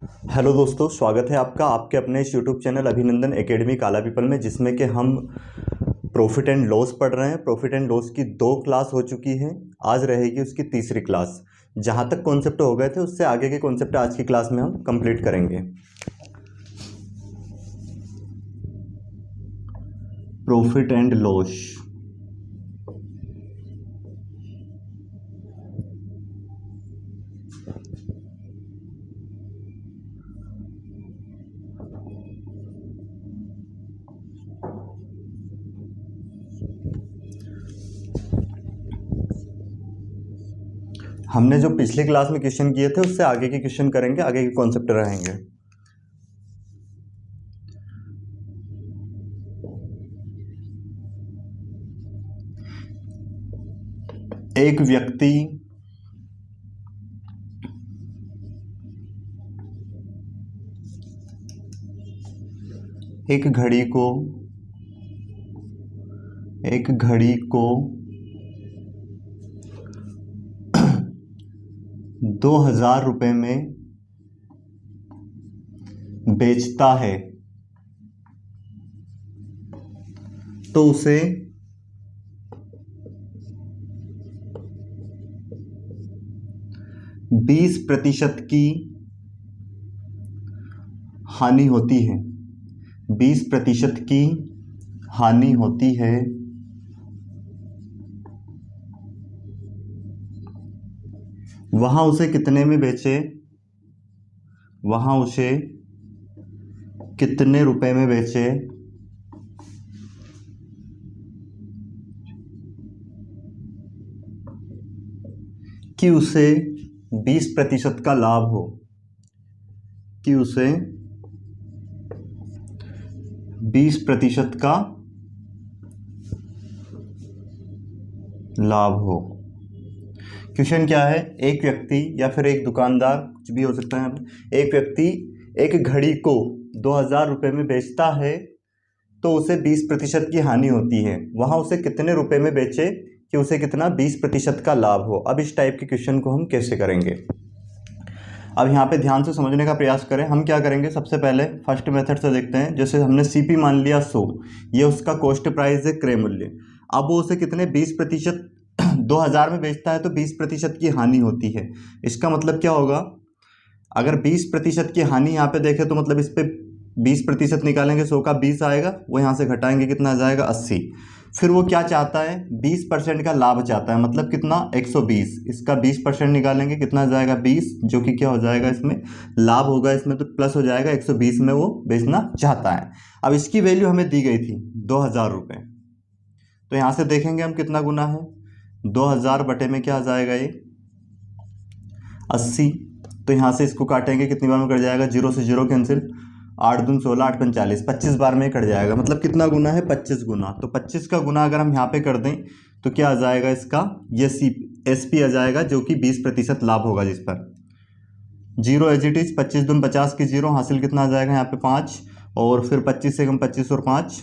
Hello दोस्तों, स्वागत है आपका आपके अपने इस यूट्यूब चैनल अभिनंदन एकेडमी काला पीपल में, जिसमें कि हम प्रॉफिट एंड लॉस पढ़ रहे हैं। प्रॉफिट एंड लॉस की 2 क्लास हो चुकी हैं, आज रहेगी उसकी तीसरी क्लास। जहां तक कॉन्सेप्ट हो गए थे उससे आगे के कॉन्सेप्ट आज की क्लास में हम कंप्लीट करेंगे। प्रॉफिट एंड लॉस, हमने जो पिछली क्लास में क्वेश्चन किए थे उससे आगे के क्वेश्चन करेंगे, आगे के कॉन्सेप्ट रहेंगे। एक व्यक्ति एक घड़ी को 2000 रुपये में बेचता है तो उसे 20% की हानि होती है। 20% की हानि होती है। वहां उसे कितने में बेचे? वहां उसे कितने रुपए में बेचे? कि उसे 20% का लाभ हो। कि उसे 20% का लाभ हो। क्वेश्चन क्या है? एक व्यक्ति या फिर एक दुकानदार, कुछ भी हो सकता है। एक व्यक्ति एक घड़ी को 2000 रुपये में बेचता है तो उसे 20% की हानि होती है। वहाँ उसे कितने रुपए में बेचे कि उसे कितना 20% का लाभ हो। अब इस टाइप के क्वेश्चन को हम कैसे करेंगे? अब यहाँ पे ध्यान से समझने का प्रयास करें। हम क्या करेंगे, सबसे पहले फर्स्ट मेथड से देखते हैं। जैसे हमने सीपी मान लिया 100, ये उसका कॉस्ट प्राइस है, क्रय मूल्य। अब वो उसे कितने 20% 2000 में बेचता है तो 20% की हानि होती है। इसका मतलब क्या होगा? अगर 20% की हानि यहाँ पे देखें तो मतलब इस पे 20% निकालेंगे, 100 का 20 आएगा, वो यहाँ से घटाएंगे, कितना आ जाएगा 80। फिर वो क्या चाहता है? 20% का लाभ चाहता है, मतलब कितना 120। इसका 20% निकालेंगे, कितना आ जाएगा 20, जो कि क्या हो जाएगा, इसमें लाभ होगा, इसमें तो प्लस हो जाएगा। 120 में वो बेचना चाहता है। अब इसकी वैल्यू हमें दी गई थी 2000 रुपये, तो यहाँ से देखेंगे हम कितना गुना है। 2000 बटे में क्या आ जाएगा, ये 80। तो यहाँ से इसको काटेंगे, कितनी बार में कट जाएगा, 0 से 0 कैंसिल, 8 दून 16, 8 पंच 40, 25 बार में कट जाएगा। मतलब कितना गुना है, 25 गुना। तो 25 का गुना अगर हम यहाँ पे कर दें तो क्या आ जाएगा इसका, ये SP आ जाएगा, जो कि 20% लाभ होगा जिस पर। 0 एज इट इज, 25 दून 50 की 0, हासिल कितना आ जाएगा यहाँ पे 5, और फिर 25 से कम 25 और 5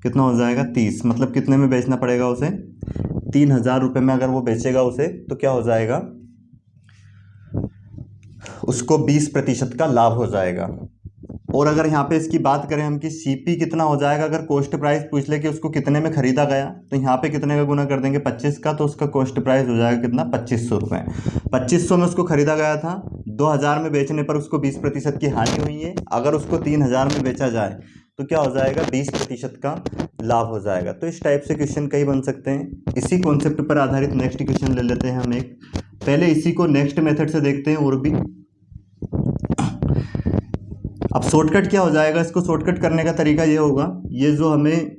कितना हो जाएगा 30। मतलब कितने में बेचना पड़ेगा उसे? 3000 रुपये में अगर वो बेचेगा उसे तो क्या हो जाएगा, उसको 20% का लाभ हो जाएगा। और अगर यहाँ पे इसकी बात करें हम कि सीपी कितना हो जाएगा, अगर कॉस्ट प्राइस पूछ ले कि उसको कितने में खरीदा गया, तो यहाँ पे कितने का गुना कर देंगे 25 का, तो उसका कॉस्ट प्राइस हो जाएगा कितना, 2500 रुपये। 2500 में उसको खरीदा गया था, 2000 में बेचने पर उसको 20% की हानि हुई है। अगर उसको 3000 में बेचा जाए तो क्या हो जाएगा, 20% का लाभ हो जाएगा। तो इस टाइप से क्वेश्चन कई बन सकते हैं। इसी कॉन्सेप्ट पर आधारित नेक्स्ट क्वेश्चन ले लेते हैं हम एक। पहले इसी को नेक्स्ट मेथड से देखते हैं और भी। अब शॉर्टकट क्या हो जाएगा, इसको शॉर्टकट करने का तरीका ये होगा, ये जो हमें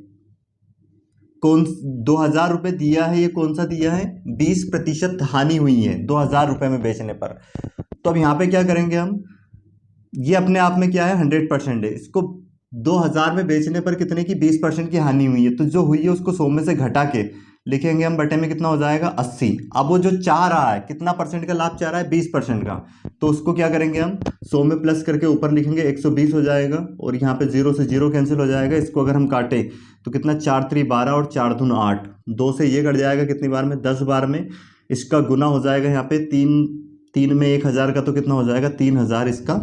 2000 रुपये दिया है, ये कौन सा दिया है, 20% हानि हुई है 2000 रुपये में बेचने पर। तो अब यहाँ पे क्या करेंगे हम, ये अपने आप में क्या है 100% है। इसको 2000 में बेचने पर कितने की 20% की हानि हुई है, तो जो हुई है उसको 100 में से घटा के लिखेंगे हम, बटे में कितना हो जाएगा 80। अब वो जो चाह रहा है, कितना परसेंट का लाभ चाह रहा है, 20% का, तो उसको क्या करेंगे हम 100 में प्लस करके ऊपर लिखेंगे 120 हो जाएगा, और यहाँ पे 0 से 0 कैंसिल हो जाएगा। इसको अगर हम काटें तो कितना 4 3 12 और 4 दून 8, 2 से ये कट जाएगा, कितनी बार में 10 बार में। इसका गुना हो जाएगा यहाँ पे 3 में 1000 का, तो कितना हो जाएगा 3000 इसका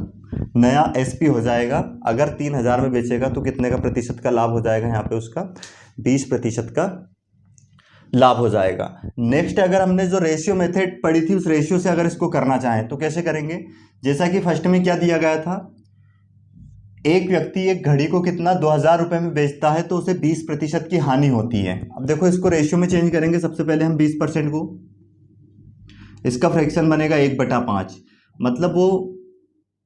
नया एसपी हो जाएगा। अगर 3,000 में बेचेगा तो कितने का प्रतिशत का लाभ हो जाएगा, यहाँ पे उसका 20% का लाभ हो जाएगा। नेक्स्ट, अगर हमने जो रेशियो मेथड पढ़ी थी उस रेशियो से अगर इसको करना चाहें तो कैसे करेंगे। जैसा कि फर्स्ट में क्या दिया गया था, एक व्यक्ति एक घड़ी को कितना 2,000 रुपये में बेचता है तो उसे 20% की हानि होती है। अब देखो इसको रेशियो में चेंज करेंगे। सबसे पहले हम 20% को, इसका फ्रैक्शन बनेगा 1/5, मतलब वो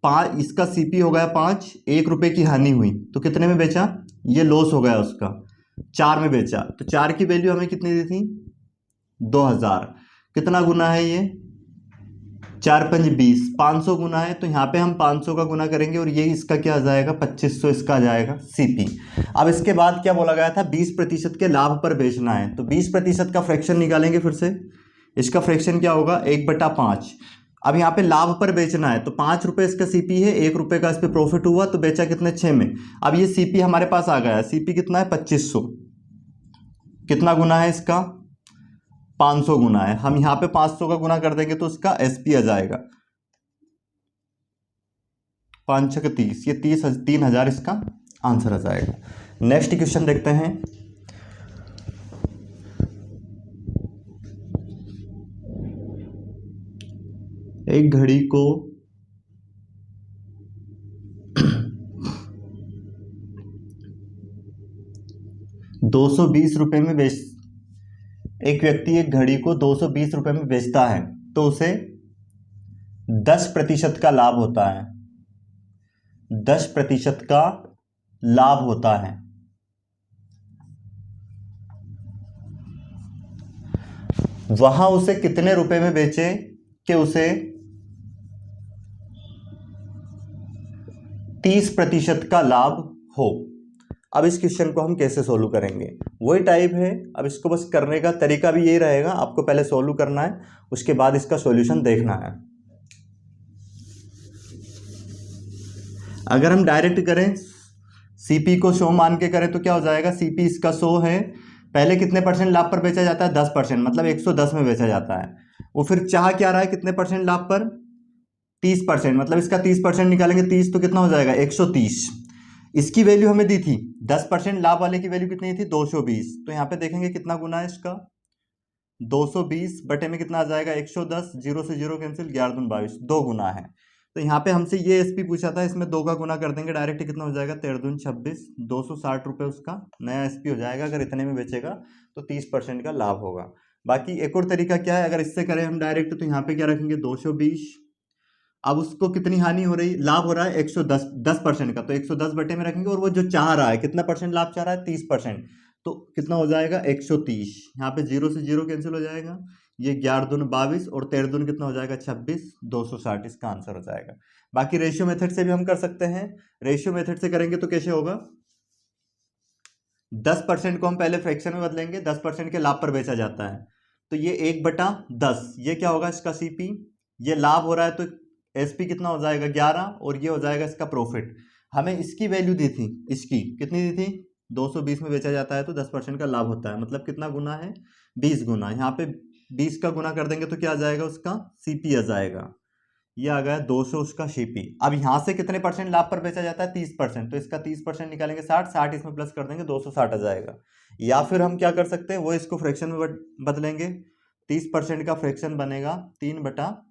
5, इसका सीपी हो गया 5, 1 रुपये की हानि हुई तो कितने में बेचा, ये लॉस हो गया उसका, 4 में बेचा। तो 4 की वैल्यू हमें कितनी दी थी, 2,000। कितना गुना है ये, 4×5 = 20, 500 गुना है। तो यहाँ पे हम 500 का गुना करेंगे और ये इसका क्या आ जाएगा, 2500 इसका आ जाएगा सीपी। अब इसके बाद क्या बोला गया था, 20% के लाभ पर बेचना है तो 20% का फ्रैक्शन निकालेंगे फिर से। इसका फ्रैक्शन क्या होगा, 1/5। अब यहाँ पे लाभ पर बेचना है तो 5 रुपये इसका सीपी है, 1 रुपये का इस पर प्रॉफिट हुआ तो बेचा कितने, 6 में। अब ये सीपी हमारे पास आ गया, सीपी कितना है, 2500। कितना गुना है इसका, 500 गुना है। हम यहाँ पे 500 का गुना कर देंगे तो उसका एसपी आ जाएगा 5×6 = 30, ये 3,000 इसका आंसर आ जाएगा। नेक्स्ट क्वेश्चन देखते हैं। एक घड़ी को 220 रुपये में एक व्यक्ति एक घड़ी को 220 रुपये में बेचता है तो उसे 10% का लाभ होता है, 10% का लाभ होता है। वहां उसे कितने रुपए में बेचे कि उसे 30% का लाभ हो। अब इस क्वेश्चन को हम कैसे सोल्व करेंगे, वही टाइप है। अब इसको बस करने का तरीका भी यही रहेगा, आपको पहले सोल्व करना है, उसके बाद इसका सॉल्यूशन देखना है। अगर हम डायरेक्ट करें, सीपी को 100 मान के करें तो क्या हो जाएगा, सीपी इसका 100 है, पहले कितने परसेंट लाभ पर बेचा जाता है, 10%, मतलब 110 में बेचा जाता है। वो फिर चाह क्या रहा है, कितने परसेंट लाभ पर, 30%, मतलब इसका 30% निकालेंगे, 30 तो कितना हो जाएगा, 130। इसकी वैल्यू हमें दी थी, 10% लाभ वाले की वैल्यू कितनी थी, 220। तो यहाँ पे देखेंगे कितना गुना है इसका, 220 बटे में कितना आ जाएगा, 110, 0 से 0 कैंसिल, 11 दूनी 22, 2 गुना है। तो यहाँ पे हमसे ये एसपी पूछा था, इसमें 2 का गुना कर देंगे डायरेक्ट, कितना हो जाएगा, 13 दूनी 26, 260 रुपये उसका नया एसपी हो जाएगा। अगर इतने में बेचेगा तो 30% का लाभ होगा। बाकी एक और तरीका क्या है, अगर इससे करें हम डायरेक्ट तो यहाँ पे क्या रखेंगे, 220। अब उसको कितनी हानि हो रही, लाभ हो रहा है 110, 10% का, तो 110 बटे में रखेंगे। और वो जो चाह रहा है, कितना परसेंट लाभ चाह रहा है, 30%, तो कितना हो जाएगा, 130। यहाँ पे 0 से 0 कैंसिल हो जाएगा, ये 11 दूनी 22 और 13 दूनी कितना हो जाएगा, 26, 260 इसका आंसर हो जाएगा। बाकी रेशियो मेथड से भी हम कर सकते हैं। रेशियो मेथड से करेंगे तो कैसे होगा, 10% को हम पहले फ्रैक्शन में बदलेंगे, 10% के लाभ पर बेचा जाता है तो ये 1/10, ये क्या होगा इसका सीपी, ये लाभ हो रहा है तो एसपी कितना हो जाएगा, 11, और ये हो जाएगा इसका प्रॉफिट। हमें इसकी वैल्यू दी थी, इसकी कितनी दी थी, 220 में बेचा जाता है तो 10% का लाभ होता है, मतलब कितना गुना है, 20 गुना। यहाँ पे 20 का गुना कर देंगे तो क्या आ जाएगा, उसका सीपी आ जाएगा, ये आ गया 200 उसका सीपी। अब यहाँ से कितने परसेंट लाभ पर बेचा जाता है, 30%, तो इसका 30% निकालेंगे, 60 इसमें प्लस कर देंगे, 260 आ जाएगा। या फिर हम क्या कर सकते हैं, वो इसको फ्रैक्शन में बदलेंगे, 30% का फ्रैक्शन बनेगा 3/10,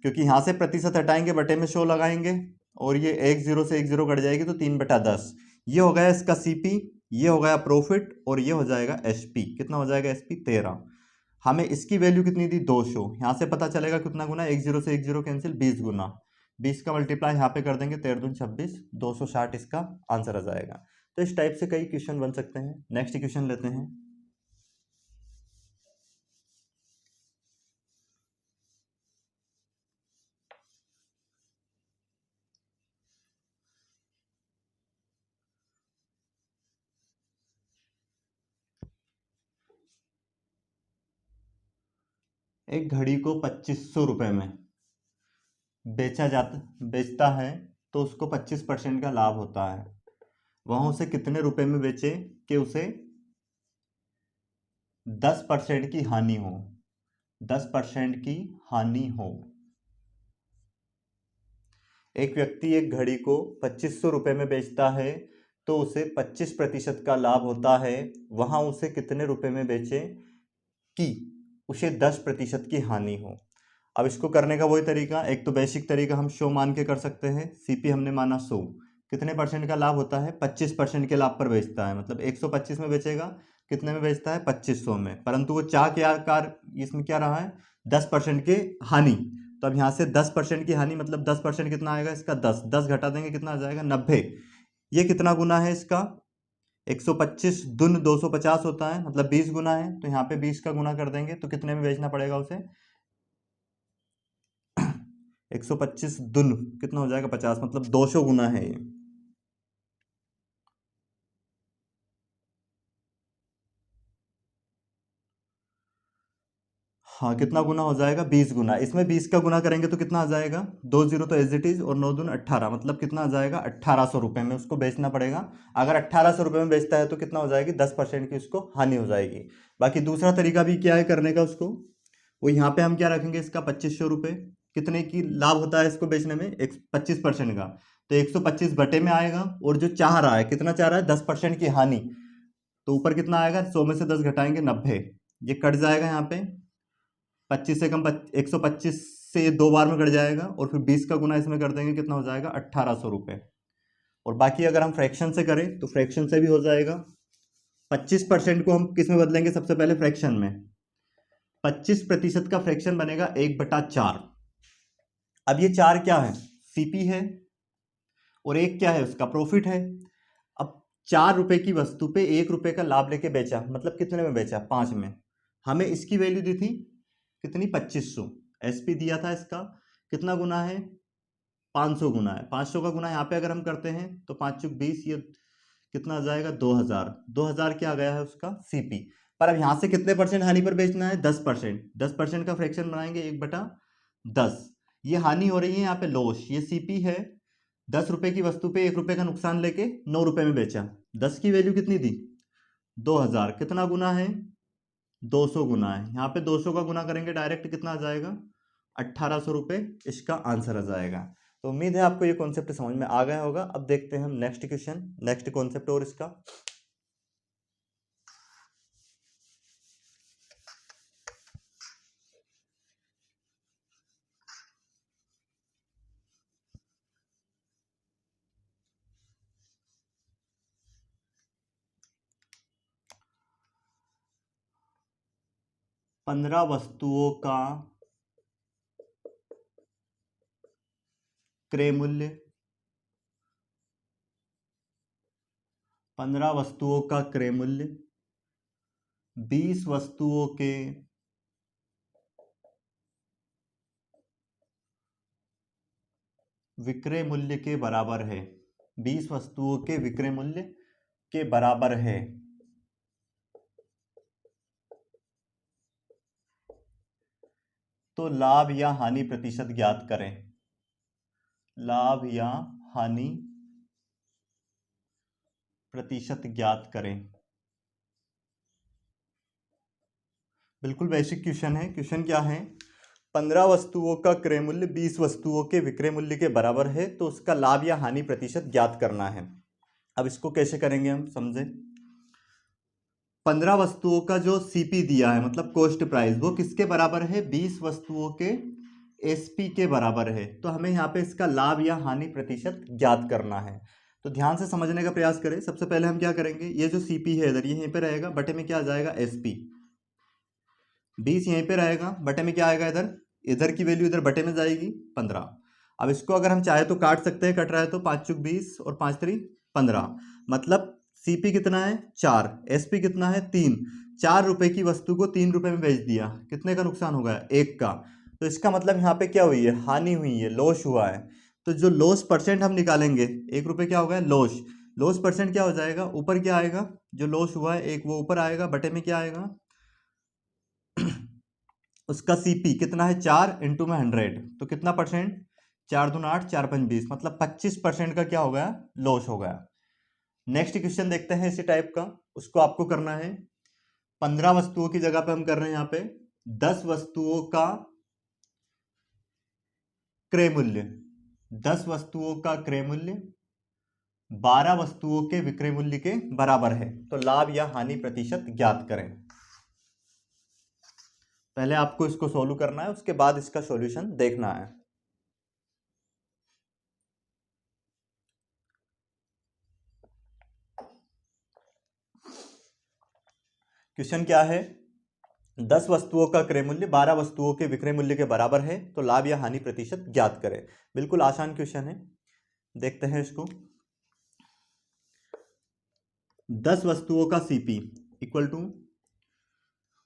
क्योंकि यहाँ से प्रतिशत हटाएंगे, बटे में 100 लगाएंगे और ये 10 से 10 कट जाएगी तो 3/10। ये हो गया इसका सीपी, ये हो गया प्रॉफिट, और ये हो जाएगा एसपी। कितना हो जाएगा एसपी, 13। हमें इसकी वैल्यू कितनी थी, 200। यहाँ से पता चलेगा कितना गुना, 10 से 10 कैंसिल, 20 गुना, 20 का मल्टीप्लाई यहाँ पे कर देंगे, 13 दूनी 26, 260 इसका आंसर आ जाएगा। तो इस टाइप से कई क्वेश्चन बन सकते हैं। नेक्स्ट क्वेश्चन लेते हैं। एक घड़ी को 2500 रुपये में बेचता है तो उसको 25% का लाभ होता है। वहाँ उसे कितने रुपए में बेचे कि उसे 10% की हानि हो, 10% की हानि हो। एक व्यक्ति एक घड़ी को 2500 रुपये में बेचता है तो उसे 25% का लाभ होता है, वहाँ उसे कितने रुपए में बेचे कि उसे 10% की हानि हो। अब इसको करने का वही तरीका, एक तो बेसिक तरीका हम 100 मान के कर सकते हैं। सीपी हमने माना 100, कितने परसेंट का लाभ होता है, 25% के लाभ पर बेचता है, मतलब 125 में बेचेगा, कितने में बेचता है, 2500 में। परंतु वो चाह क्या कार इसमें क्या रहा है, 10% की हानि। तो अब यहाँ से 10% की हानि मतलब 10% कितना आएगा इसका, 10 घटा देंगे कितना आ जाएगा, 90। ये कितना गुना है इसका, 125 दून 250 होता है, मतलब 20 गुना है। तो यहाँ पे 20 का गुना कर देंगे तो कितने में बेचना पड़ेगा उसे, 125 दून कितना हो जाएगा, 50, मतलब 200 गुना है ये। हाँ, कितना गुना हो जाएगा, 20 गुना। इसमें 20 का गुना करेंगे तो कितना आ जाएगा, 2 जीरो तो एज इट इज, और 9 दून 18, मतलब कितना आ जाएगा, 1800 रुपये में उसको बेचना पड़ेगा। अगर 1800 रुपये में बेचता है तो कितना हो जाएगी, 10% की उसको हानि हो जाएगी। बाकी दूसरा तरीका भी क्या है करने का उसको, वो यहाँ पे हम क्या रखेंगे, इसका 2500 रुपये कितने की लाभ होता है इसको बेचने में, 25% का। तो 125 बटे में आएगा, और जो चाह रहा है, कितना चाह रहा है, 10% की हानि। तो ऊपर कितना आएगा, 100 में से 10 घटाएंगे 90, ये कट जाएगा यहाँ पे, 25 से कम 125 से ये 2 बार में कट जाएगा, और फिर 20 का गुना इसमें कर देंगे, कितना हो जाएगा, 1800 रुपये। और बाकी अगर हम फ्रैक्शन से करें तो फ्रैक्शन से भी हो जाएगा। 25% को हम किस में बदलेंगे, सबसे पहले फ्रैक्शन में। 25% का फ्रैक्शन बनेगा 1/4। अब ये 4 क्या है, सीपी है, और 1 क्या है, उसका प्रॉफिट है। अब 4 रुपए की वस्तु पे 1 रुपए का लाभ लेके बेचा, मतलब कितने में बेचा, 5 में। हमें इसकी वैल्यू दी थी कितनी, 2500। एसपी दिया था इसका, कितना गुना है, 500 गुना है। 500 का गुना यहाँ पे अगर हम करते हैं तो 5 चुक 20, ये कितना आ जाएगा, 2000। 2000 क्या आ गया है उसका सीपी। पर अब यहाँ से कितने परसेंट हानि पर बेचना है, 10%। 10% का फ्रैक्शन बनाएंगे 1/10। ये हानि हो रही है यहाँ पे लॉस, ये सीपी है। 10 रुपए की वस्तु पे 1 रुपए का नुकसान लेके 9 रुपए में बेचा। 10 की वैल्यू कितनी दी, 2000, कितना गुना है, 200 गुना है। यहाँ पे 200 का गुना करेंगे डायरेक्ट, कितना आ जाएगा, 1800 रुपये इसका आंसर आ जाएगा। तो उम्मीद है आपको ये कॉन्सेप्ट समझ में आ गया होगा। अब देखते हैं हम नेक्स्ट क्वेश्चन, नेक्स्ट कॉन्सेप्ट और इसका। पंद्रह वस्तुओं का क्रय मूल्य, 15 वस्तुओं का क्रय मूल्य 20 वस्तुओं के विक्रय मूल्य के बराबर है। 20 वस्तुओं के विक्रय मूल्य के बराबर है। तो लाभ या हानि प्रतिशत ज्ञात करें। लाभ या हानि प्रतिशत ज्ञात करें। बिल्कुल बेसिक क्वेश्चन है। क्वेश्चन क्या है, 15 वस्तुओं का क्रय मूल्य 20 वस्तुओं के विक्रय मूल्य के बराबर है, तो उसका लाभ या हानि प्रतिशत ज्ञात करना है। अब इसको कैसे करेंगे हम समझे। 15 वस्तुओं का जो सीपी दिया है, मतलब कॉस्ट प्राइस, वो किसके बराबर है, 20 वस्तुओं के एसपी के बराबर है। तो हमें यहाँ पे इसका लाभ या हानि प्रतिशत ज्ञात करना है। तो ध्यान से समझने का प्रयास करें। सबसे पहले हम क्या करेंगे, ये जो सीपी है इधर, ये यहीं पे रहेगा, बटे में क्या आ जाएगा, एसपी। 20 यहीं पे रहेगा, बटे में क्या आएगा, इधर इधर की वैल्यू इधर बटे में जाएगी, 15। अब इसको अगर हम चाहे तो काट सकते हैं, कट रहा है तो 5 चुक 20 और 5 3 15, मतलब सीपी कितना है, 4, एसपी कितना है, 3। 4 रुपए की वस्तु को 3 रुपए में बेच दिया, कितने का नुकसान हो गया, 1 का। तो इसका मतलब यहाँ पे क्या हुई है, हानि हुई है, लॉस हुआ है। तो जो लॉस परसेंट हम निकालेंगे, 1 रुपये क्या हो गया, लॉस। लॉस परसेंट क्या हो जाएगा, ऊपर क्या आएगा, जो लॉस हुआ है 1, वो ऊपर आएगा, बटे में क्या आएगा, उसका सीपी कितना है, 4 इंटू में 100, तो कितना परसेंट, 4 दूना 8, 4 5 20, मतलब 25% का क्या हो गया, लॉस हो गया। नेक्स्ट क्वेश्चन देखते हैं इसी टाइप का। उसको आपको करना है, 15 वस्तुओं की जगह पे हम कर रहे हैं यहाँ पे 10 वस्तुओं का क्रय मूल्य। 10 वस्तुओं का क्रय मूल्य 12 वस्तुओं के विक्रय मूल्य के बराबर है, तो लाभ या हानि प्रतिशत ज्ञात करें। पहले आपको इसको सोल्व करना है, उसके बाद इसका सॉल्यूशन देखना है। क्वेश्चन क्या है, 10 वस्तुओं का क्रय मूल्य 12 वस्तुओं के विक्रय मूल्य के बराबर है, तो लाभ या हानि प्रतिशत ज्ञात करें। बिल्कुल आसान क्वेश्चन है, देखते हैं इसको। 10 वस्तुओं का सीपी इक्वल टू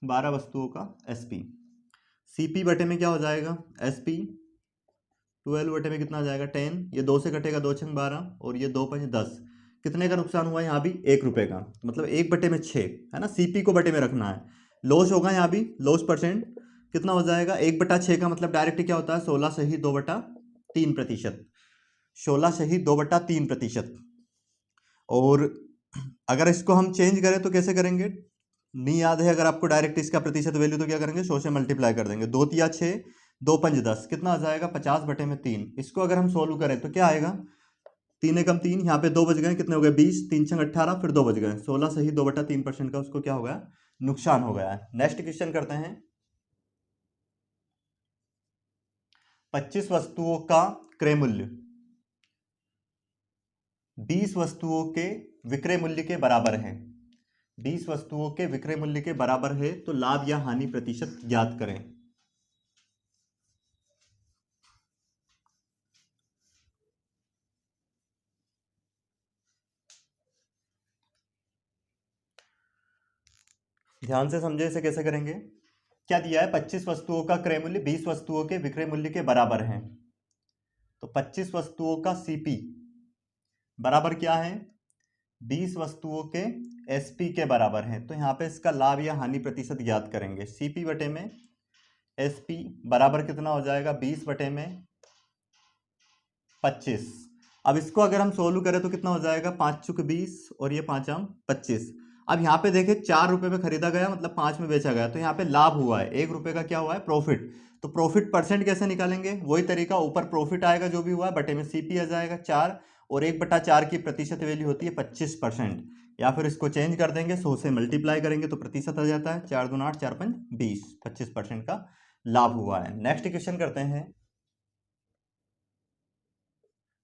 12 वस्तुओं का एसपी। सीपी बटे में क्या हो जाएगा, एसपी 12 बटे में कितना आ जाएगा 10, ये 2 से कटेगा, 2 छंग 12 और ये 2 पंच 10। कितने का नुकसान हुआ यहाँ भी, 1 रुपये का, मतलब 1 बटे में 6 है ना। सीपी को बटे में रखना है। लॉस होगा यहाँ भी, लॉस परसेंट कितना हो जाएगा, 1/6 का मतलब डायरेक्ट क्या होता है 16 से ही 2/3%, 16 से ही 2/3%। और अगर इसको हम चेंज करें तो कैसे करेंगे, नहीं याद है अगर आपको डायरेक्ट इसका प्रतिशत वैल्यू, तो क्या करेंगे 100 से मल्टीप्लाई कर देंगे। 2 तिया 6, 2 पंच 10, कितना आ जाएगा 50 बटे में 3। इसको अगर हम सोल्व करें तो क्या आएगा, 3 एकम 3, यहाँ पे 2 बच गए, कितने हो गए 20, 3 छंग 18, फिर 2 बच गए, 16 से ही 2/3% का उसको क्या हो गया, नुकसान हो गया है। नेक्स्ट क्वेश्चन करते हैं। 25 वस्तुओं का क्रय मूल्य 20 वस्तुओं के विक्रय मूल्य के बराबर है। 20 वस्तुओं के विक्रय मूल्य के बराबर है, तो लाभ या हानि प्रतिशत ज्ञात करें। ध्यान से समझे इसे कैसे करेंगे। क्या दिया है, 25 वस्तुओं का क्रय मूल्य 20 वस्तुओं के विक्रय मूल्य के बराबर है, तो 25 वस्तुओं का सीपी बराबर क्या है, 20 वस्तुओं के एसपी के बराबर है। तो यहाँ पे इसका लाभ या हानि प्रतिशत ज्ञात करेंगे। सीपी बटे में एसपी बराबर कितना हो जाएगा, 20 बटे में 25। अब इसको अगर हम सोल्व करें तो कितना हो जाएगा, 5 चुक 20 और ये 5 आम 25। अब यहाँ पे देखें 4 रुपए में खरीदा गया, मतलब 5 में बेचा गया, तो यहाँ पे लाभ हुआ है, 1 रुपए का क्या हुआ है प्रॉफिट। तो प्रॉफिट परसेंट कैसे निकालेंगे, वही तरीका, ऊपर प्रॉफिट आएगा जो भी हुआ है, बटे में सीपी आ जाएगा 4, और 1/4 की प्रतिशत वैल्यू होती है 25%। या फिर इसको चेंज कर देंगे, 100 से मल्टीप्लाई करेंगे तो प्रतिशत आ जाता है, 4 दूना 8, 4 पंच 20, 25% का लाभ हुआ है। नेक्स्ट क्वेश्चन करते हैं।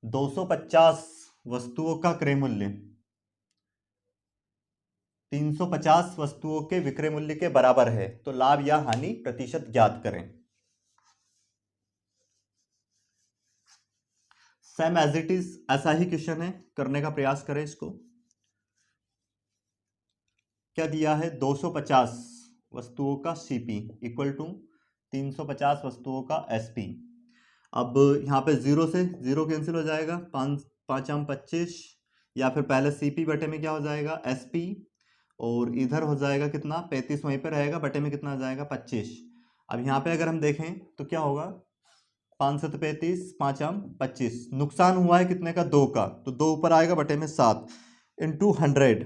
250 वस्तुओं का क्रय मूल्य 350 वस्तुओं के विक्रय मूल्य के बराबर है, तो लाभ या हानि प्रतिशत ज्ञात करें। सेम एज इट इज ऐसा ही क्वेश्चन है, करने का प्रयास करें इसको। क्या दिया है, 250 वस्तुओं का सीपी इक्वल टू 350 वस्तुओं का एसपी। अब यहाँ पे 0 से 0 कैंसिल हो जाएगा, 5 5 आम 25, या फिर पहले सीपी बटे में क्या हो जाएगा एसपी, और इधर हो जाएगा कितना 35, वहीं पे रहेगा, बटे में कितना आ जाएगा 25। अब यहाँ पे अगर हम देखें तो क्या होगा, 5 7 35, 5 आम 25, नुकसान हुआ है कितने का 2 का, तो 2 ऊपर आएगा, बटे में 7 इंटू 100,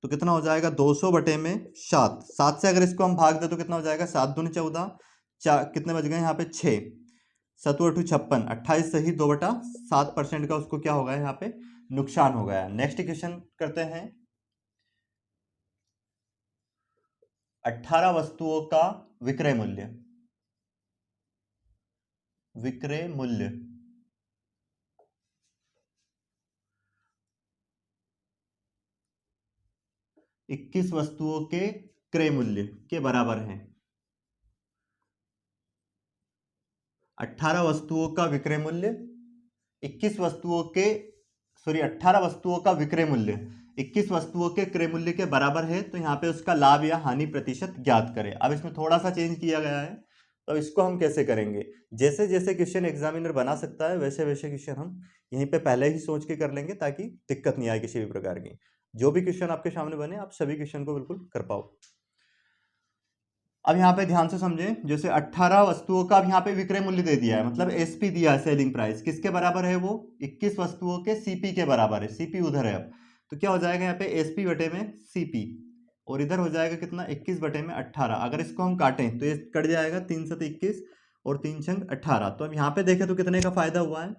तो कितना हो जाएगा 200 बटे में 7। 7 से अगर इसको हम भाग दे तो कितना हो जाएगा, 7 दूनी 14, कितने बच गए यहाँ पे 6, 7 8 56, 28 से ही 2/7% का उसको क्या होगा यहाँ पे नुकसान हो गया। नेक्स्ट क्वेश्चन करते हैं। 18 वस्तुओं का विक्रय मूल्य 21 वस्तुओं के क्रय मूल्य के बराबर है। 18 वस्तुओं का विक्रय मूल्य 21 वस्तुओं के 18 वस्तुओं का विक्रय मूल्य 21 वस्तुओं के क्रय मूल्य के बराबर है, तो यहाँ पे उसका लाभ या हानि प्रतिशत ज्ञात करें। अब इसमें थोड़ा सा चेंज किया गया है, तो इसको हम कैसे करेंगे, जैसे जैसे क्वेश्चन एग्जामिनर बना सकता है वैसे वैसे क्वेश्चन हम यहीं पे पहले ही सोच के कर लेंगे, ताकि दिक्कत नहीं आए किसी भी प्रकार की। जो भी क्वेश्चन आपके सामने बने आप सभी क्वेश्चन को बिल्कुल कर पाओ। अब यहाँ पे ध्यान से समझें, जैसे 18 वस्तुओं का अब यहाँ पे विक्रय मूल्य दे दिया है, मतलब एसपी दिया है, सेलिंग प्राइस किसके बराबर है, वो 21 वस्तुओं के सीपी के बराबर है। सीपी उधर है, अब तो क्या हो जाएगा यहाँ पे एसपी बटे में सीपी, और इधर हो जाएगा कितना 21 बटे में 18। अगर इसको हम काटें तो ये कट जाएगा, 3 7 21, और 3 छंग 18। तो अब यहाँ पे देखें तो कितने का फायदा हुआ है,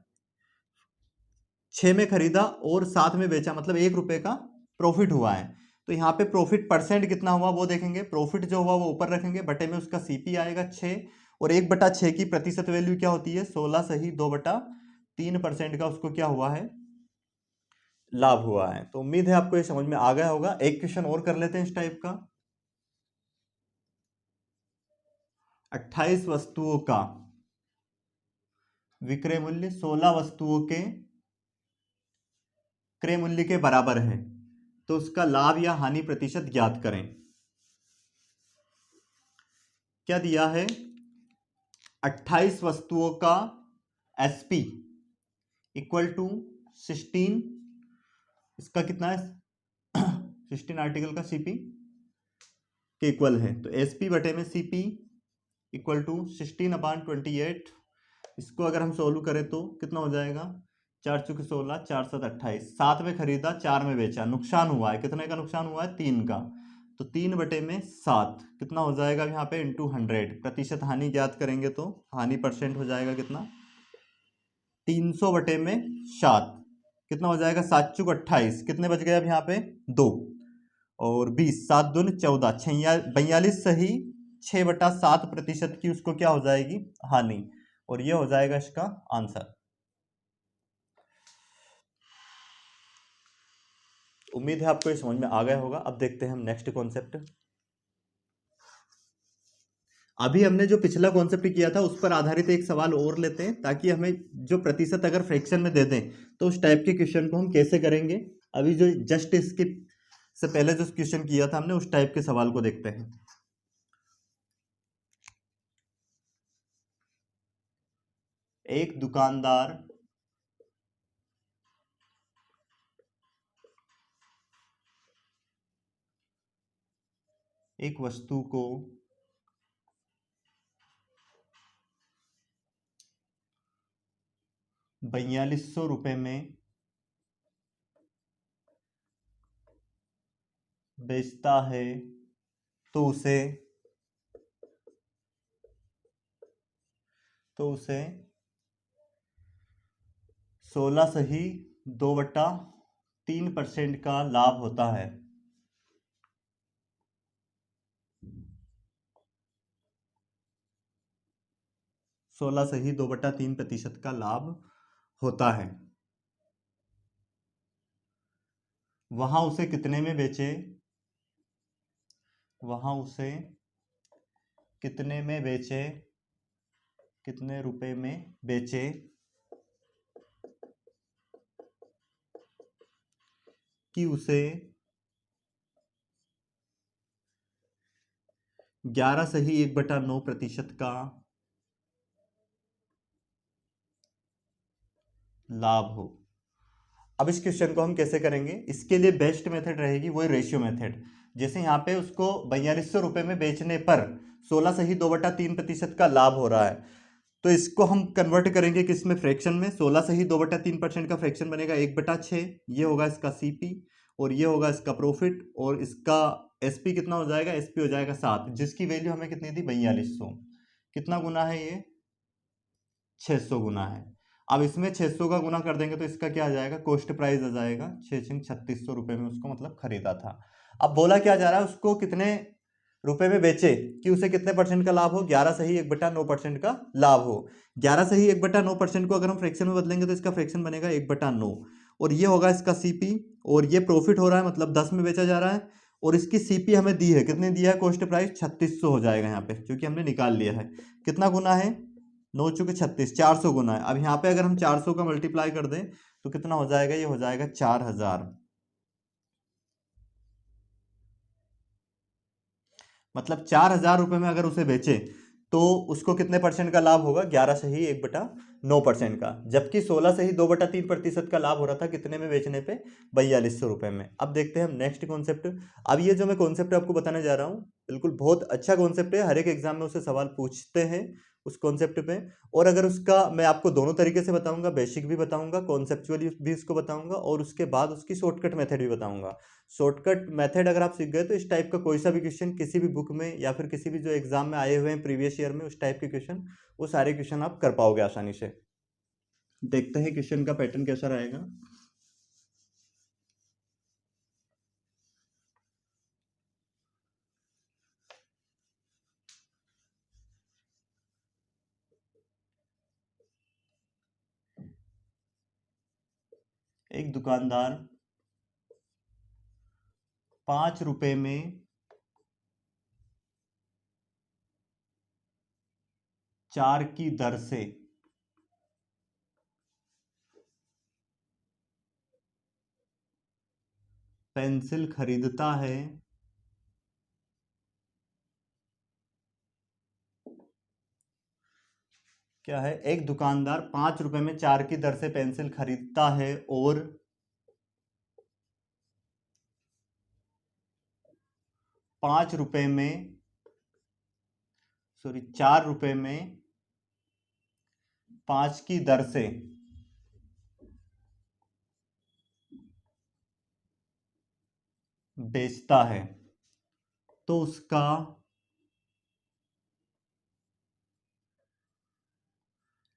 6 में खरीदा और 7 में बेचा, मतलब 1 रुपए का प्रॉफिट हुआ है। तो यहाँ पे प्रॉफिट परसेंट कितना हुआ वो देखेंगे, प्रॉफिट जो हुआ वो ऊपर रखेंगे, बटे में उसका सीपी आएगा 6, और 1/6 की प्रतिशत वैल्यू क्या होती है, 16 सही 2/3% का उसको क्या हुआ है, लाभ हुआ है। तो उम्मीद है आपको ये समझ में आ गया होगा। एक क्वेश्चन और कर लेते हैं इस टाइप का। 28 वस्तुओं का विक्रय मूल्य 16 वस्तुओं के क्रय मूल्य के बराबर है, तो उसका लाभ या हानि प्रतिशत ज्ञात करें। क्या दिया है, 28 वस्तुओं का एसपी इक्वल टू 16, इसका कितना है 16 आर्टिकल का सीपी के इक्वल है, तो एसपी बटे में सीपी इक्वल टू 16/28। इसको अगर हम सोल्व करें तो कितना हो जाएगा, 4 चौके 16, 4 7 28। 7 में खरीदा 4 में बेचा, नुकसान हुआ है, कितने का नुकसान हुआ है, 3 का। तो 3/7 कितना हो जाएगा यहाँ पे इंटू 100, प्रतिशत हानि ज्ञात करेंगे तो हानि परसेंट हो जाएगा कितना, 300/7 कितना हो जाएगा, 7 चौक 28, कितने बच गए अब यहाँ पे 2, और 20, 7 दूनी 14, 42 सही 6/7% की उसको क्या हो जाएगी, हानि, और ये हो जाएगा इसका आंसर। उम्मीद है आपको ये समझ में आ गया होगा। अब देखते हैं हम नेक्स्ट कॉन्सेप्ट। अभी हमने जो पिछला कॉन्सेप्ट किया था उस पर आधारित एक सवाल और लेते हैं, ताकि हमें जो प्रतिशत अगर फ्रैक्शन में दे दें तो उस टाइप के क्वेश्चन को हम कैसे करेंगे। अभी जो जस्ट इसके से पहले जो क्वेश्चन किया था हमने उस टाइप के सवाल को देखते हैं। एक दुकानदार एक वस्तु को 4200 रुपये में बेचता है, तो उसे 16 सही 2/3% का लाभ होता है। 16 सही 2/3% का लाभ होता है। वहां उसे कितने में बेचे, वहां उसे कितने में बेचे, कितने रुपए में बेचे, कि उसे 11 सही 1/9% का लाभ हो। अब इस क्वेश्चन को हम कैसे करेंगे, इसके लिए बेस्ट मेथड रहेगी वही रेशियो मेथड। जैसे यहाँ पे उसको 4200 रुपये में बेचने पर 16 सही 2/3% का लाभ हो रहा है, तो इसको हम कन्वर्ट करेंगे किसमें, फ्रैक्शन में। 16 सही 2/3% का फ्रैक्शन बनेगा 1/6, ये होगा इसका सीपी, और ये होगा इसका प्रॉफिट, और इसका एसपी कितना हो जाएगा, एसपी हो जाएगा 7, जिसकी वैल्यू हमें कितनी थी 4200। कितना गुना है ये, 600 गुना है। अब इसमें 600 का गुना कर देंगे तो इसका क्या आ जाएगा, कॉस्ट प्राइस आ जाएगा, 3600 रुपये में उसको मतलब खरीदा था। अब बोला क्या जा रहा है, उसको कितने रुपए में बेचे कि उसे कितने परसेंट का लाभ हो, 11 सही 1/9% का लाभ हो। 11 सही 1/9% को अगर हम फ्रैक्शन में बदलेंगे तो इसका फ्रैक्शन बनेगा 1/9, और ये होगा इसका सीपी, और ये प्रॉफिट हो रहा है मतलब 10 में बेचा जा रहा है, और इसकी सीपी हमें दी है, कितने दिया है, कॉस्ट प्राइस 3600 हो जाएगा यहाँ पे, क्योंकि हमने निकाल लिया है। कितना गुना है, 9 चौके 36, 400 गुना है। अब यहाँ पे अगर हम 400 का मल्टीप्लाई कर दें तो कितना हो जाएगा, ये हो जाएगा 4000, मतलब 4000 रुपये में अगर उसे बेचे तो उसको कितने परसेंट का लाभ होगा, 11 सही 1/9% का, जबकि 16 सही 2/3% का लाभ हो रहा था कितने में बेचने पे, 4200 रुपये में। अब देखते हैं हम नेक्स्ट कॉन्सेप्ट। अब ये जो मैं कॉन्सेप्ट आपको बताने जा रहा हूँ बिल्कुल बहुत अच्छा कॉन्सेप्ट है, हर एक एग्जाम में उसे सवाल पूछते हैं, उस कॉन्सेप्ट पे। और अगर उसका मैं आपको दोनों तरीके से बताऊंगा, बेसिक भी बताऊंगा, कॉन्सेप्चुअली भी उसको बताऊंगा, और उसके बाद उसकी शॉर्टकट मेथड भी बताऊंगा। शॉर्टकट मेथड अगर आप सीख गए तो इस टाइप का कोई सा भी क्वेश्चन किसी भी बुक में या फिर किसी भी जो एग्जाम में आए हुए हैं प्रीवियस ईयर में, उस टाइप के क्वेश्चन, वो सारे क्वेश्चन आप कर पाओगे आसानी से। देखते हैं क्वेश्चन का पैटर्न कैसा रहेगा। एक दुकानदार 5 रुपए में 4 की दर से पेंसिल खरीदता है, क्या है, एक दुकानदार 5 रुपए में 4 की दर से पेंसिल खरीदता है और 5 रुपए में, सॉरी 4 रुपए में 5 की दर से बेचता है, तो उसका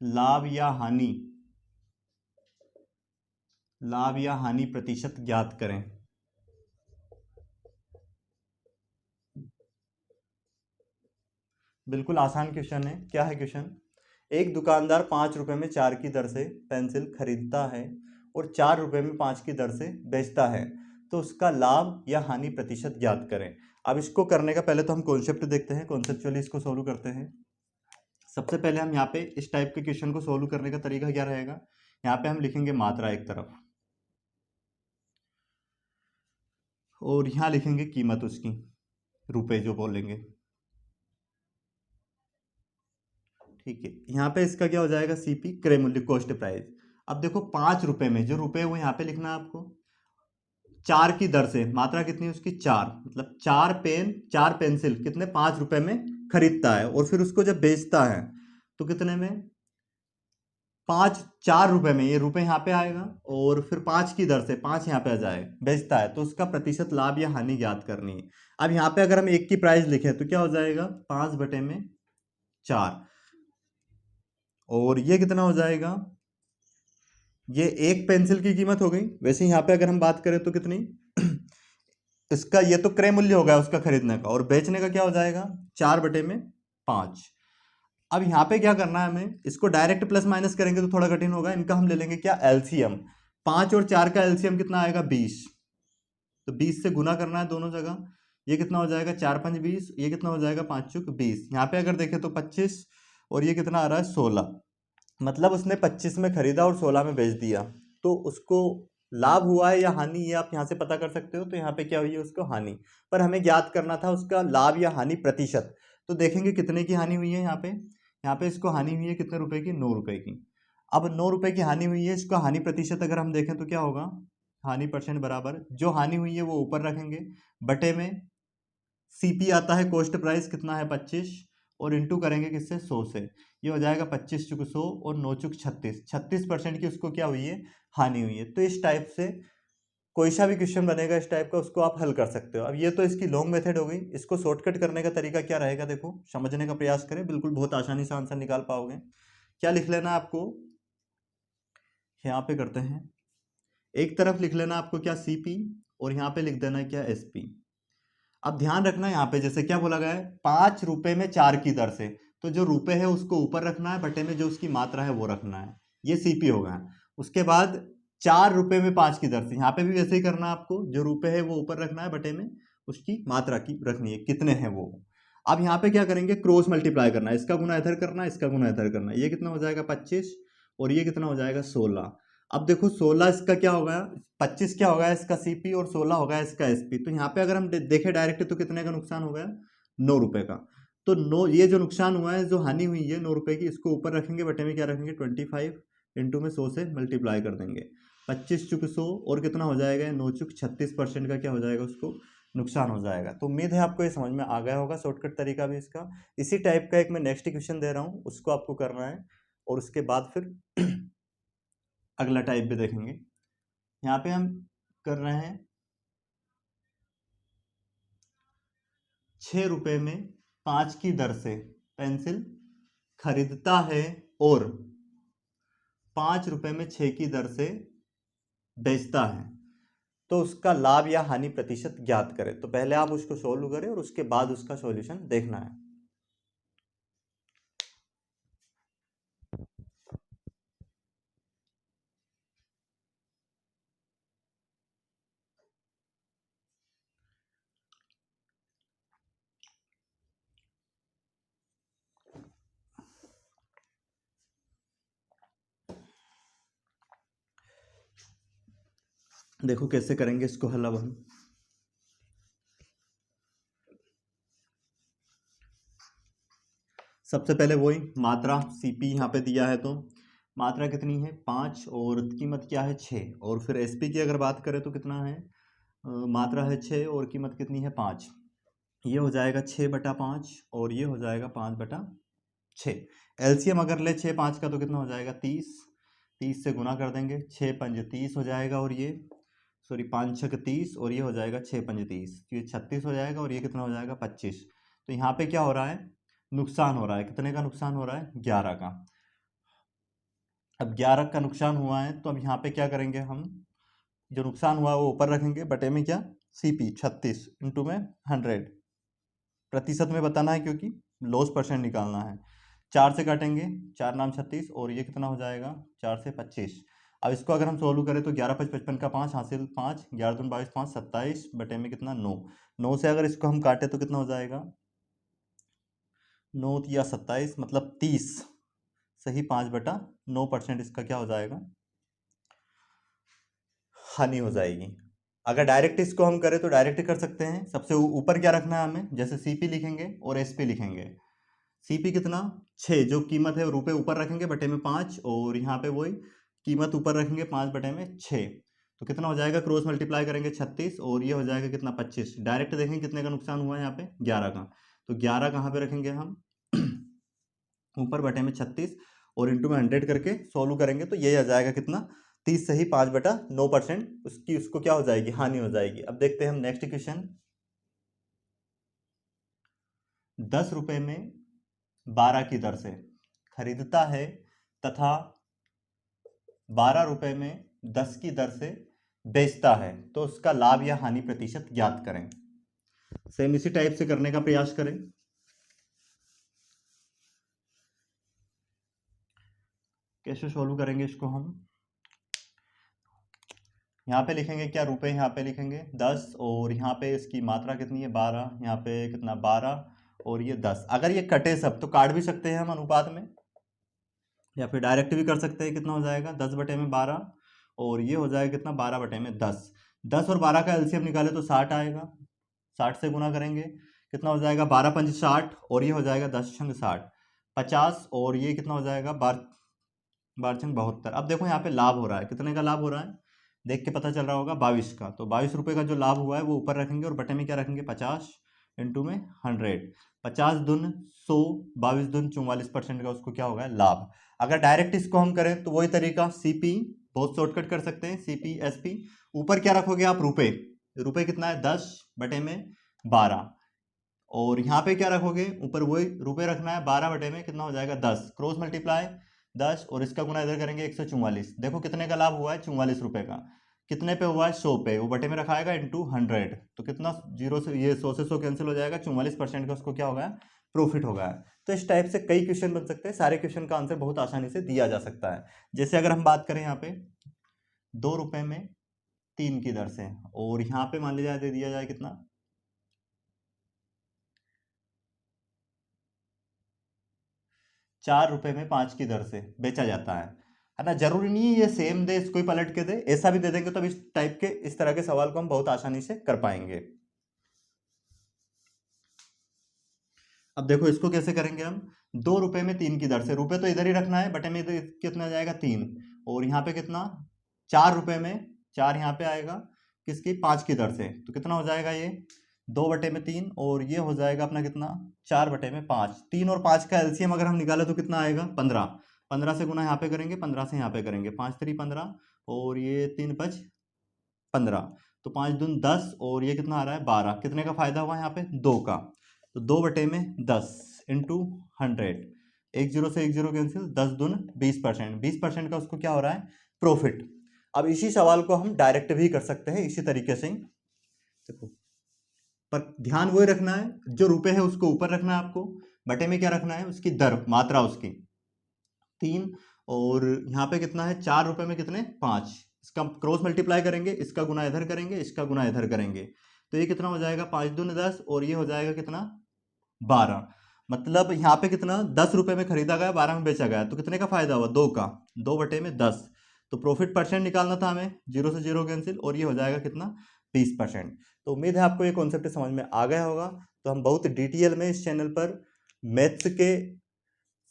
लाभ या हानि, लाभ या हानि प्रतिशत ज्ञात करें। बिल्कुल आसान क्वेश्चन है। क्या है क्वेश्चन, एक दुकानदार 5 रुपए में 4 की दर से पेंसिल खरीदता है और 4 रुपए में 5 की दर से बेचता है, तो उसका लाभ या हानि प्रतिशत ज्ञात करें। अब इसको करने का पहले तो हम कॉन्सेप्ट देखते हैं, कॉन्सेप्चुअली इसको सोल्व करते हैं। सबसे पहले हम यहाँ पे इस टाइप के क्वेश्चन को सोल्व करने का तरीका क्या रहेगा, यहाँ पे हम लिखेंगे मात्रा एक तरफ और यहाँ लिखेंगे कीमत उसकी, रुपए जो बोलेंगे, ठीक है। यहाँ पे इसका क्या हो जाएगा, सीपी क्रय मूल्य, कॉस्ट प्राइस। अब देखो 5 रुपए में जो रुपए वो यहाँ पे लिखना है आपको, 4 की दर से, मात्रा कितनी है उसकी 4, मतलब 4 पेन 4 पेंसिल कितने 5 रुपए में खरीदता है, और फिर उसको जब बेचता है तो कितने में, 4 रुपए में, ये रुपए यहाँ पे आएगा और फिर 5 की दर से 5 यहाँ पे आ जाए, बेचता है, तो उसका प्रतिशत लाभ या हानि ज्ञात करनी है। अब यहाँ पे अगर हम एक की प्राइस लिखें तो क्या हो जाएगा, 5/4, और ये कितना हो जाएगा, ये एक पेंसिल की कीमत हो गई। वैसे यहाँ पे अगर हम बात करें तो कितनी इसका, ये तो क्रय मूल्य होगा उसका खरीदने का, और बेचने का क्या हो जाएगा 4/5। अब यहाँ पे क्या करना है हमें, इसको डायरेक्ट प्लस माइनस करेंगे तो थोड़ा कठिन होगा, इनका हम ले लेंगे क्या, एलसीएम। 5 और 4 का एलसीएम कितना आएगा 20, तो 20 से गुना करना है दोनों जगह, ये कितना हो जाएगा 4×5 = 20, ये कितना हो जाएगा 5×4 = 20, यहाँ पे अगर देखें तो 25, और ये कितना आ रहा है 16, मतलब उसने 25 में खरीदा और 16 में बेच दिया, तो उसको लाभ हुआ है या हानि, ये आप यहाँ से पता कर सकते हो। तो यहाँ पे क्या हुई है, उसको हानि, पर हमें ज्ञात करना था उसका लाभ या हानि प्रतिशत। तो देखेंगे कितने की हानि हुई है, यहाँ पे इसको हानि हुई है कितने रुपए की, 9 रुपए की। अब 9 रुपए की हानि हुई है, इसका हानि प्रतिशत अगर हम देखें तो क्या होगा, हानि परसेंट बराबर जो हानि हुई है वो ऊपर रखेंगे, बटे में सीपी आता है कॉस्ट प्राइस कितना है 25, और इंटू करेंगे किससे 100 से, ये हो जाएगा 25×100 और 9×36, 36% की उसको क्या हुई है, हानि हुई है। तो इस टाइप से कोई सा भी क्वेश्चन बनेगा इस टाइप का, उसको आप हल कर सकते हो। अब ये तो इसकी लॉन्ग मेथड हो गई, इसको शॉर्टकट करने का तरीका क्या रहेगा, देखो समझने का प्रयास करें, बिल्कुल बहुत आसानी से आंसर निकाल पाओगे। क्या लिख लेना है आपको, यहाँ पे करते हैं, एक तरफ लिख लेना आपको क्या, सीपी, और यहाँ पे लिख देना है क्या, एसपी। अब ध्यान रखना यहाँ पे जैसे क्या बोला गया है, 5 रुपए में 4 की दर से, तो जो रुपए है उसको ऊपर रखना है, बटे में जो उसकी मात्रा है वो रखना है, ये सीपी होगा। उसके बाद 4 रुपए में 5 की दर से, यहाँ पे भी वैसे ही करना है आपको, जो रुपए है वो ऊपर रखना है, बटे में उसकी मात्रा की रखनी है, कितने हैं वो। अब यहाँ पे क्या करेंगे, क्रॉस मल्टीप्लाई करना है, इसका गुना इधर करना है, इसका गुना इधर करना है, ये कितना हो जाएगा 25, और ये कितना हो जाएगा 16। अब देखो 16 इसका क्या होगा, 25 क्या होगा इसका सीपी, और 16 होगा इसका एसपी। तो यहाँ पे अगर हम देखें डायरेक्ट तो कितने का नुकसान हो गया, 9 रुपए का। तो नो, ये जो नुकसान हुआ है, जो हानि हुई है 9 रुपए की, इसको ऊपर रखेंगे, बटे में क्या रखेंगे 25 इंटू में 100 से मल्टीप्लाई कर देंगे, 25×100, और कितना हो जाएगा 9×36% का क्या हो जाएगा उसको नुकसान हो जाएगा। तो उम्मीद है आपको ये समझ में आ गया होगा शॉर्टकट तरीका भी इसका। इसी टाइप का एक मैं नेक्स्ट क्वेश्चन दे रहा हूँ, उसको आपको करना है और उसके बाद फिर अगला टाइप भी देखेंगे। यहाँ पे हम कर रहे हैं 6 रुपए में 5 की दर से पेंसिल खरीदता है और 5 रुपए में 6 की दर से बेचता है, तो उसका लाभ या हानि प्रतिशत ज्ञात करें। तो पहले आप उसको सोल्व करें और उसके बाद उसका सॉल्यूशन देखना है। देखो कैसे करेंगे इसको हल अब हम। सबसे पहले वही मात्रा सीपी यहाँ पे दिया है, तो मात्रा कितनी है 5 और कीमत क्या है 6, और फिर एसपी की अगर बात करें तो कितना है, मात्रा है 6 और कीमत कितनी है 5। ये हो जाएगा 6/5 और ये हो जाएगा 5/6। एलसीएम अगर ले 6 5 का तो कितना हो जाएगा 30। 30 से गुना कर देंगे, 6 पंज 30 हो जाएगा, और ये सॉरी 5 छक 30 और ये हो जाएगा 6 पंज 30, तो ये 36 हो जाएगा और ये कितना हो जाएगा 25। तो यहाँ पे क्या हो रहा है, नुकसान हो रहा है। कितने का नुकसान हो रहा है 11 का। अब 11 का नुकसान हुआ है तो अब यहाँ पे क्या करेंगे हम, जो नुकसान हुआ है वो ऊपर रखेंगे, बटे में क्या सीपी 36 इंटू में 100, प्रतिशत में बताना है क्योंकि लॉस परसेंट निकालना है। 4 से काटेंगे, 4 नाम 36 और ये कितना हो जाएगा 4 से 25। अब इसको अगर हम सोल्व करें तो 11 5 55 का 5 हासिल 5, 11 दूनी 22 5 27 बटे में कितना 9। 9 से अगर इसको हम काटे तो कितना हो जाएगा 9 या 27 मतलब 30, सही 5/9% इसका क्या हो जाएगा हानि हो जाएगी। अगर डायरेक्ट इसको हम करें तो डायरेक्ट कर सकते हैं। सबसे ऊपर क्या रखना है हमें, जैसे सीपी लिखेंगे और एसपी लिखेंगे। सीपी कितना 6, जो कीमत है रुपए ऊपर रखेंगे बटे में 5, और यहाँ पे वही कीमत ऊपर रखेंगे 5 बटे में 6, तो कितना हो जाएगा क्रॉस मल्टीप्लाई करेंगे 36 और ये हो जाएगा कितना 25। डायरेक्ट देखेंगे कितने का नुकसान हुआ है यहाँ पे 11 का, तो 11 कहाँ पे रखेंगे हम ऊपर बटे में 36 और इंटू में 100 करके सोल्व करेंगे तो ये आ जाएगा कितना 30 से ही 5/9% उसकी उसको क्या हो जाएगी हानि हो जाएगी। अब देखते हैं हम नेक्स्ट क्वेश्चन। 10 रुपए में 12 की दर से खरीदता है तथा 12 रुपए में 10 की दर से बेचता है, तो उसका लाभ या हानि प्रतिशत ज्ञात करें। सेम इसी टाइप से करने का प्रयास करें। कैसे सोल्व करेंगे इसको हम, यहाँ पे लिखेंगे क्या रुपए, यहाँ पे लिखेंगे 10 और यहाँ पे इसकी मात्रा कितनी है 12, यहाँ पे कितना 12 और ये 10। अगर ये कटे सब तो काट भी सकते हैं हम अनुपात में, या फिर डायरेक्ट भी कर सकते हैं। कितना हो जाएगा 10 बटे में 12 और ये हो जाएगा कितना 12 बटे में 10। 10 और 12 का एलसीएम निकाले तो 60 आएगा, 60 से गुना करेंगे कितना हो जाएगा 12 पंच 60 और ये हो जाएगा 10 छंग 60 50 और ये कितना हो जाएगा 12 छंग 72। अब देखो यहाँ पे लाभ हो रहा है, कितने का लाभ हो रहा है देख के पता चल रहा होगा 22 का। तो 22 रुपये का जो लाभ हुआ है वो ऊपर रखेंगे और बटे में क्या रखेंगे 50 इंटू में 100। 50 दून 100, 22 दून 44% का उसको क्या होगा लाभ। अगर डायरेक्ट इसको हम करें तो वही तरीका सीपी बहुत शॉर्टकट कर सकते हैं, सीपी एसपी। ऊपर क्या रखोगे आप रुपए, रुपए कितना है 10 बटे में 12 और यहाँ पे क्या रखोगे ऊपर वही रुपए रखना है 12 बटे में कितना हो जाएगा 10, क्रॉस मल्टीप्लाई 10 और इसका गुना इधर करेंगे 144। देखो कितने का लाभ हुआ है 44 रुपए का, कितने पे हुआ है 100 पे, वो बटे में रखाएगा इंटू 100, तो कितना जीरो से ये 100 से 100 कैंसिल हो जाएगा, 44% का उसको क्या होगा प्रॉफिट होगा। तो इस टाइप से कई क्वेश्चन बन सकते हैं, सारे क्वेश्चन का आंसर बहुत आसानी से दिया जा सकता है। जैसे अगर हम बात करें यहाँ पे 2 रुपए में 3 की दर से, और यहाँ पे मान लिया जाए दे दिया जाए कितना 4 रुपए में 5 की दर से बेचा जाता है ना। जरूरी नहीं है ये सेम दे इसको ही पलट के दे, ऐसा भी दे देंगे तो इस टाइप के इस तरह के सवाल को हम बहुत आसानी से कर पाएंगे। अब देखो इसको कैसे करेंगे हम, 2 रुपए में 3 की दर से, रुपए तो इधर ही रखना है बटे में इधर कितना जाएगा 3 और यहाँ पे कितना 4 रुपए में 4 यहाँ पे आएगा किसकी 5 की दर से, तो कितना हो जाएगा ये 2/3 और ये हो जाएगा अपना कितना 4/5। 3 और 5 का एलसीएम अगर हम निकालें तो कितना आएगा 15। 15 से गुना यहाँ पे करेंगे, 15 से यहाँ पे करेंगे, 5 3 15 और ये 3 5 15, तो 5 दून 10 और ये कितना आ रहा है 12। कितने का फायदा हुआ यहाँ पे 2 का, तो 2/10 इंटू 100, 1 0 से 1 0 कैंसिल, 10 दून 20%, 20% का उसको क्या हो रहा है प्रॉफिट। अब इसी सवाल को हम डायरेक्ट भी कर सकते हैं इसी तरीके से, देखो पर ध्यान वही रखना है जो रुपए है उसको ऊपर रखना है आपको, बटे में क्या रखना है उसकी दर, मात्रा उसकी 3, और यहाँ पे कितना है 4 रुपए में कितने 5, इसका क्रॉस मल्टीप्लाई करेंगे, इसका गुना इधर करेंगे, इसका गुना इधर करेंगे, तो ये कितना हो जाएगा 5 दूनी 10 और ये हो जाएगा कितना 12। मतलब यहाँ पे कितना 10 रुपए में खरीदा गया, 12 में बेचा गया, तो कितने का फायदा हुआ 2 का, 2/10। तो प्रॉफिट परसेंट निकालना था हमें, 0 से 0 कैंसिल, और ये हो जाएगा कितना 20%। तो उम्मीद है आपको ये कॉन्सेप्ट समझ में आ गया होगा। तो हम बहुत डिटेल में इस चैनल पर मैथ्स के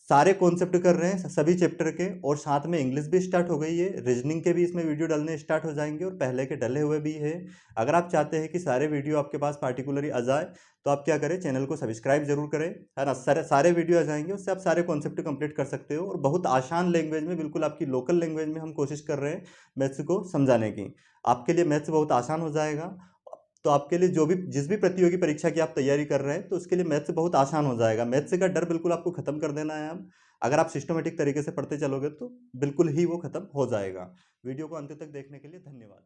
सारे कॉन्सेप्ट कर रहे हैं सभी चैप्टर के, और साथ में इंग्लिश भी स्टार्ट हो गई है, रीजनिंग के भी इसमें वीडियो डालने स्टार्ट हो जाएंगे, और पहले के डले हुए भी है। अगर आप चाहते हैं कि सारे वीडियो आपके पास पार्टिकुलरली आ जाए तो आप क्या करें, चैनल को सब्सक्राइब जरूर करें, है ना। सारे वीडियो आ जाएंगे, उससे आप सारे कॉन्सेप्ट कंप्लीट कर सकते हो, और बहुत आसान लैंग्वेज में, बिल्कुल आपकी लोकल लैंग्वेज में हम कोशिश कर रहे हैं मैथ्स को समझाने की। आपके लिए मैथ्स बहुत आसान हो जाएगा। तो आपके लिए जो भी जिस भी प्रतियोगी परीक्षा की आप तैयारी कर रहे हैं तो उसके लिए मैथ्स बहुत आसान हो जाएगा। मैथ्स का डर बिल्कुल आपको खत्म कर देना है। हम अगर आप सिस्टमेटिक तरीके से पढ़ते चलोगे तो बिल्कुल ही वो खत्म हो जाएगा। वीडियो को अंत तक देखने के लिए धन्यवाद।